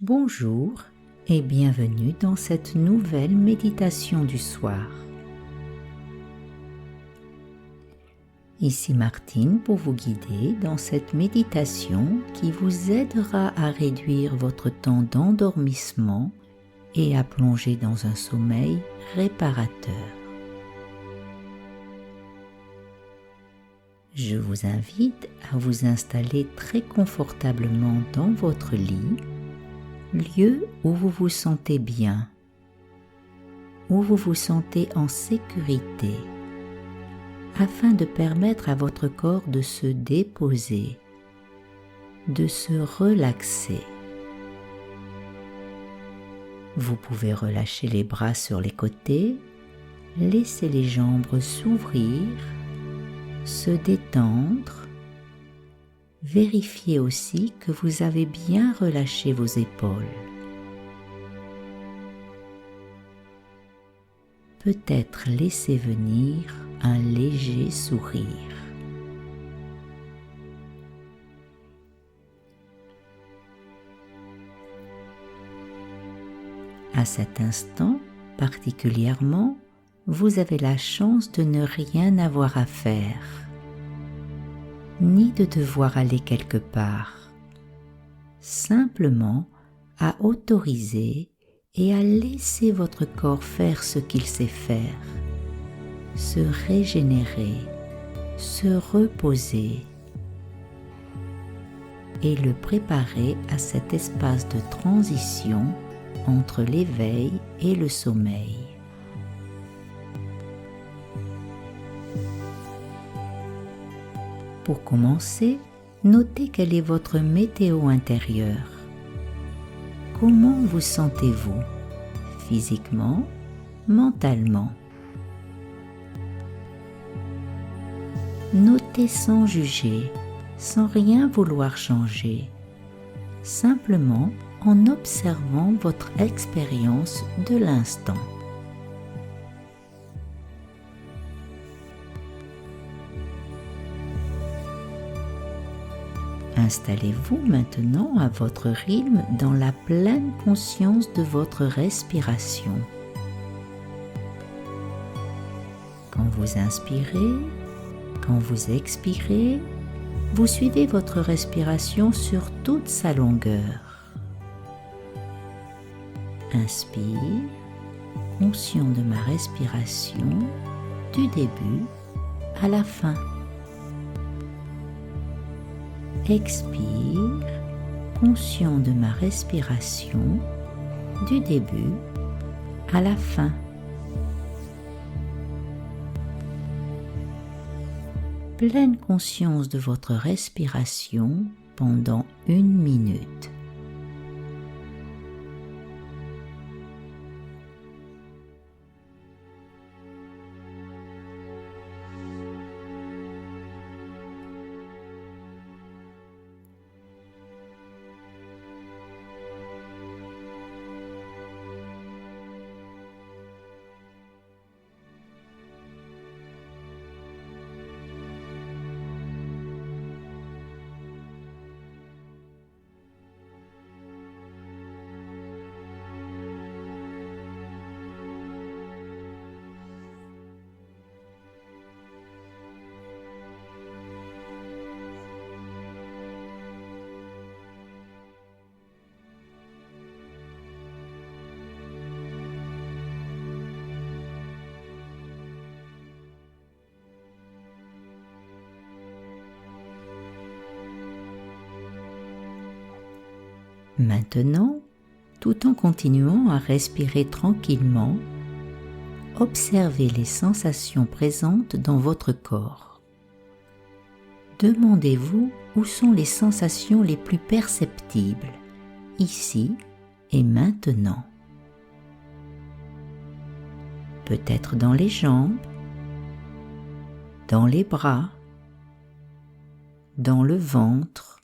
Bonjour et bienvenue dans cette nouvelle méditation du soir. Ici Martine pour vous guider dans cette méditation qui vous aidera à réduire votre temps d'endormissement et à plonger dans un sommeil réparateur. Je vous invite à vous installer très confortablement dans votre lit, lieu où vous vous sentez bien, où vous vous sentez en sécurité, afin de permettre à votre corps de se déposer, de se relaxer. Vous pouvez relâcher les bras sur les côtés, laisser les jambes s'ouvrir, se détendre. Vérifiez aussi que vous avez bien relâché vos épaules. Peut-être laisser venir un léger sourire. À cet instant, particulièrement, vous avez la chance de ne rien avoir à faire, ni de devoir aller quelque part, simplement à autoriser et à laisser votre corps faire ce qu'il sait faire, se régénérer, se reposer et le préparer à cet espace de transition entre l'éveil et le sommeil. Pour commencer, notez quelle est votre météo intérieure. Comment vous sentez-vous, physiquement, mentalement? Notez sans juger, sans rien vouloir changer, simplement en observant votre expérience de l'instant. Installez-vous maintenant à votre rythme dans la pleine conscience de votre respiration. Quand vous inspirez, quand vous expirez, vous suivez votre respiration sur toute sa longueur. Inspire, conscient de ma respiration, du début à la fin. Expire, conscient de ma respiration, du début à la fin. Pleine conscience de votre respiration pendant 1 minute. Maintenant, tout en continuant à respirer tranquillement, observez les sensations présentes dans votre corps. Demandez-vous où sont les sensations les plus perceptibles, ici et maintenant. Peut-être dans les jambes, dans les bras, dans le ventre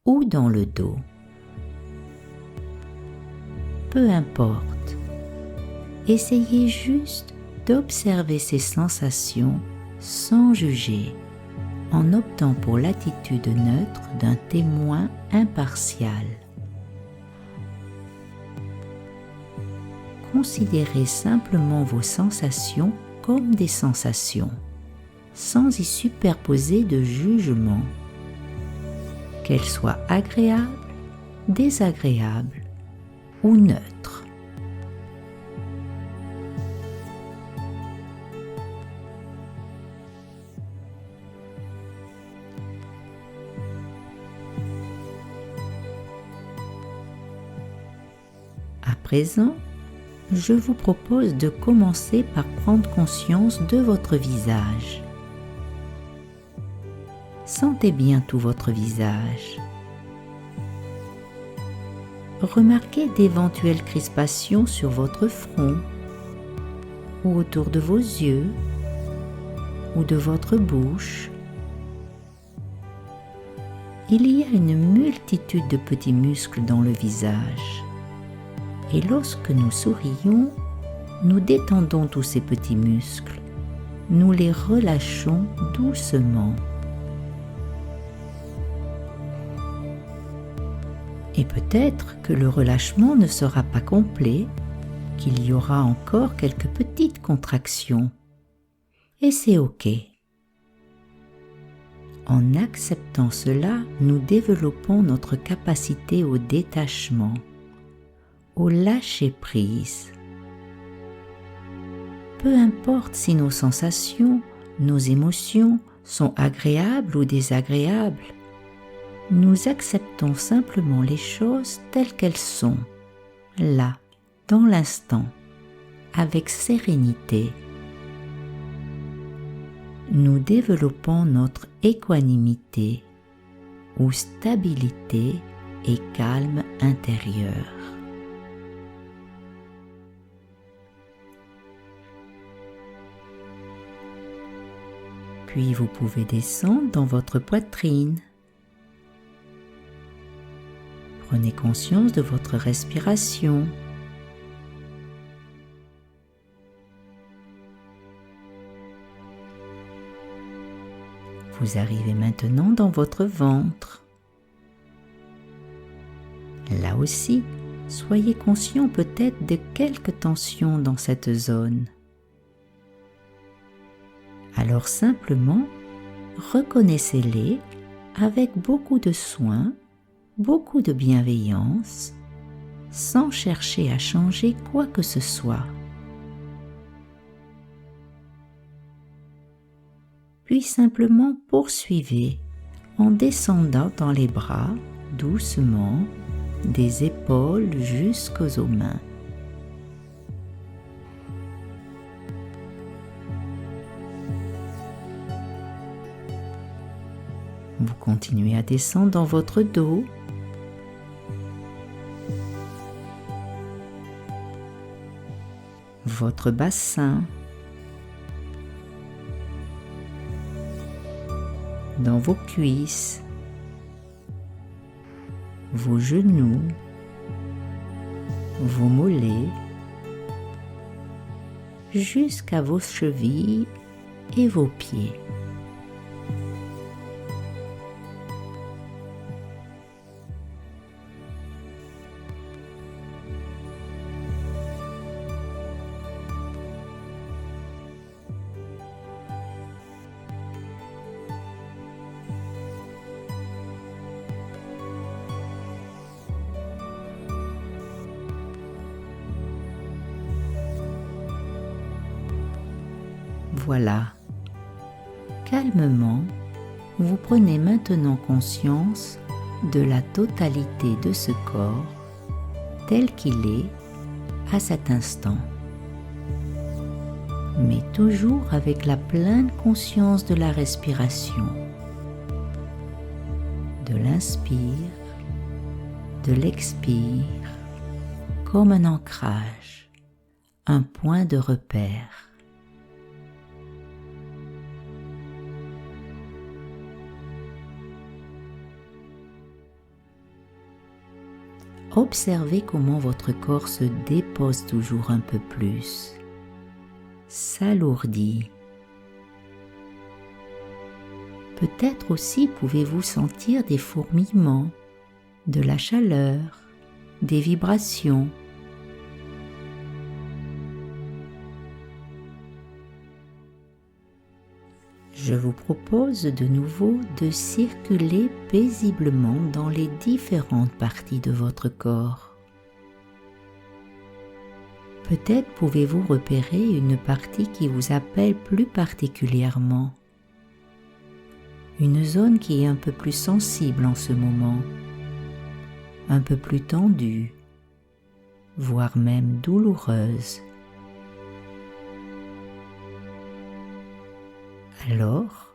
ou dans le dos. Peu importe, essayez juste d'observer ces sensations sans juger, en optant pour l'attitude neutre d'un témoin impartial. considérez simplement vos sensations comme des sensations, sans y superposer de jugement, qu'elles soient agréables, désagréables ou neutres. À présent, je vous propose de commencer par prendre conscience de votre visage. Sentez bien tout votre visage. Remarquez d'éventuelles crispations sur votre front ou autour de vos yeux ou de votre bouche. Il y a une multitude de petits muscles dans le visage. Et lorsque nous sourions, nous détendons tous ces petits muscles. Nous les relâchons doucement. Et peut-être que le relâchement ne sera pas complet, qu'il y aura encore quelques petites contractions. Et c'est OK. En acceptant cela, nous développons notre capacité au détachement, au lâcher-prise. Peu importe si nos sensations, nos émotions sont agréables ou désagréables, nous acceptons simplement les choses telles qu'elles sont, là, dans l'instant, avec sérénité. Nous développons notre équanimité ou stabilité et calme intérieur. Puis vous pouvez descendre dans votre poitrine. Prenez conscience de votre respiration. Vous arrivez maintenant dans votre ventre. Là aussi, soyez conscient peut-être de quelques tensions dans cette zone. Alors simplement, reconnaissez-les avec beaucoup de soin, beaucoup de bienveillance, sans chercher à changer quoi que ce soit. Puis simplement poursuivez en descendant dans les bras doucement, des épaules jusqu'aux mains. Vous continuez à descendre dans votre dos. Votre bassin. Dans vos cuisses. Vos genoux. Vos mollets. Jusqu'à vos chevilles et vos pieds. Voilà. Calmement, vous prenez maintenant conscience de la totalité de ce corps tel qu'il est à cet instant. Mais toujours avec la pleine conscience de la respiration, de l'inspire, de l'expire, comme un ancrage, un point de repère. Observez comment votre corps se dépose toujours un peu plus, s'alourdit. Peut-être aussi pouvez-vous sentir des fourmillements, de la chaleur, des vibrations. je vous propose de nouveau de circuler paisiblement dans les différentes parties de votre corps. Peut-être pouvez-vous repérer une partie qui vous appelle plus particulièrement, une zone qui est un peu plus sensible en ce moment, un peu plus tendue, voire même douloureuse. Alors,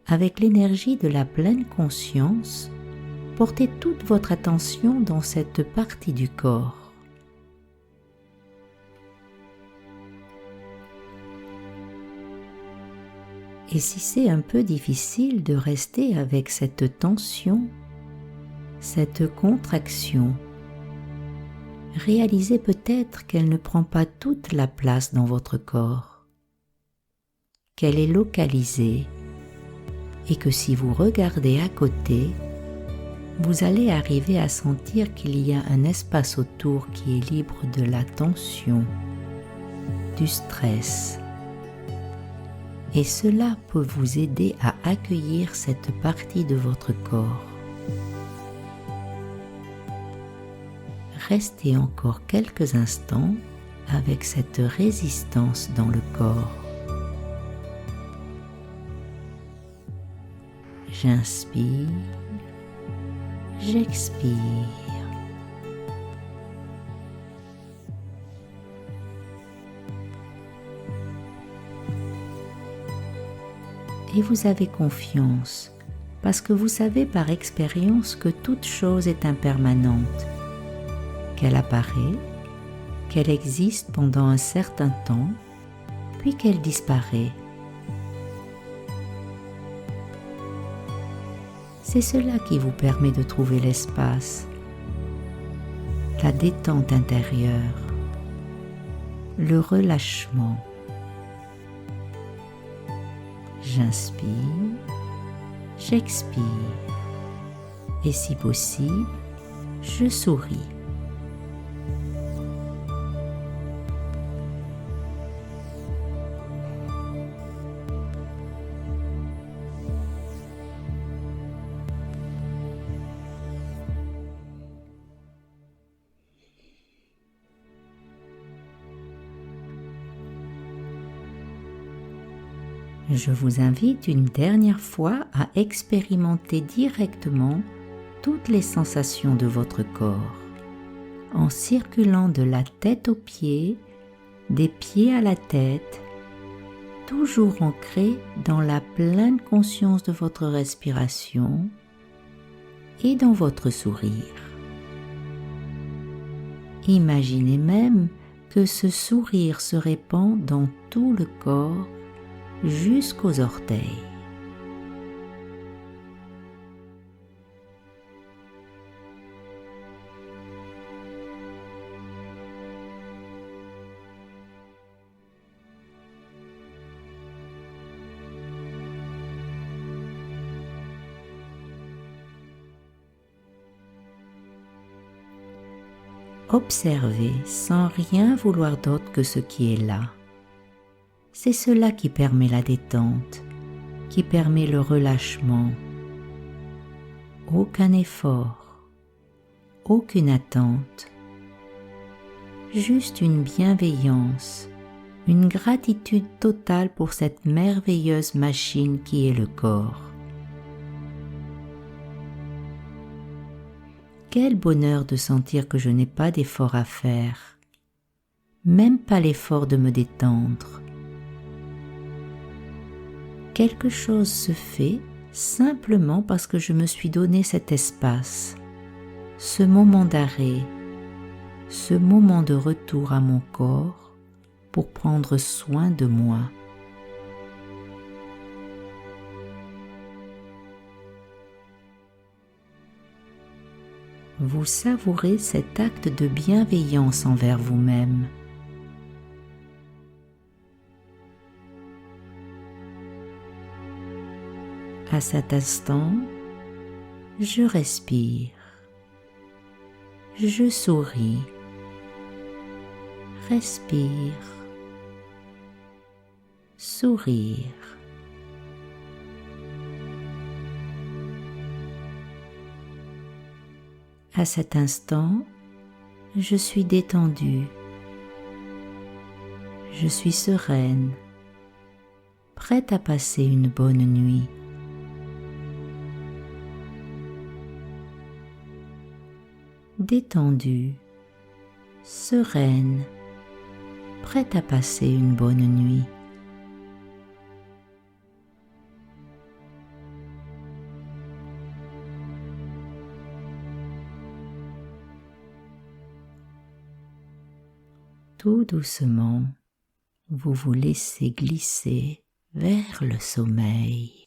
avec l'énergie de la pleine conscience, portez toute votre attention dans cette partie du corps. Et si c'est un peu difficile de rester avec cette tension, cette contraction, réalisez peut-être qu'elle ne prend pas toute la place dans votre corps, qu'elle est localisée et que si vous regardez à côté, vous allez arriver à sentir qu'il y a un espace autour qui est libre de la tension, du stress. Et cela peut vous aider à accueillir cette partie de votre corps. Restez encore quelques instants avec cette résistance dans le corps. J'inspire, j'expire. Et vous avez confiance parce que vous savez par expérience que toute chose est impermanente, qu'elle apparaît, qu'elle existe pendant un certain temps, puis qu'elle disparaît. C'est cela qui vous permet de trouver l'espace, la détente intérieure, le relâchement. J'inspire, j'expire et si possible, je souris. Je vous invite une dernière fois à expérimenter directement toutes les sensations de votre corps, en circulant de la tête aux pieds, des pieds à la tête, toujours ancré dans la pleine conscience de votre respiration et dans votre sourire. Imaginez même que ce sourire se répand dans tout le corps jusqu'aux orteils. Observez sans rien vouloir d'autre que ce qui est là. C'est cela qui permet la détente, qui permet le relâchement. Aucun effort, aucune attente, juste une bienveillance, une gratitude totale pour cette merveilleuse machine qui est le corps. Quel bonheur de sentir que je n'ai pas d'effort à faire, même pas l'effort de me détendre. Quelque chose se fait simplement parce que je me suis donné cet espace, ce moment d'arrêt, ce moment de retour à mon corps pour prendre soin de moi. Vous savourez cet acte de bienveillance envers vous-même. À cet instant, je respire, je souris, respire, sourire, À cet instant, je suis détendue. Je suis sereine, prête à passer une bonne nuit. Détendue, sereine, prête à passer une bonne nuit. Tout doucement, vous vous laissez glisser vers le sommeil.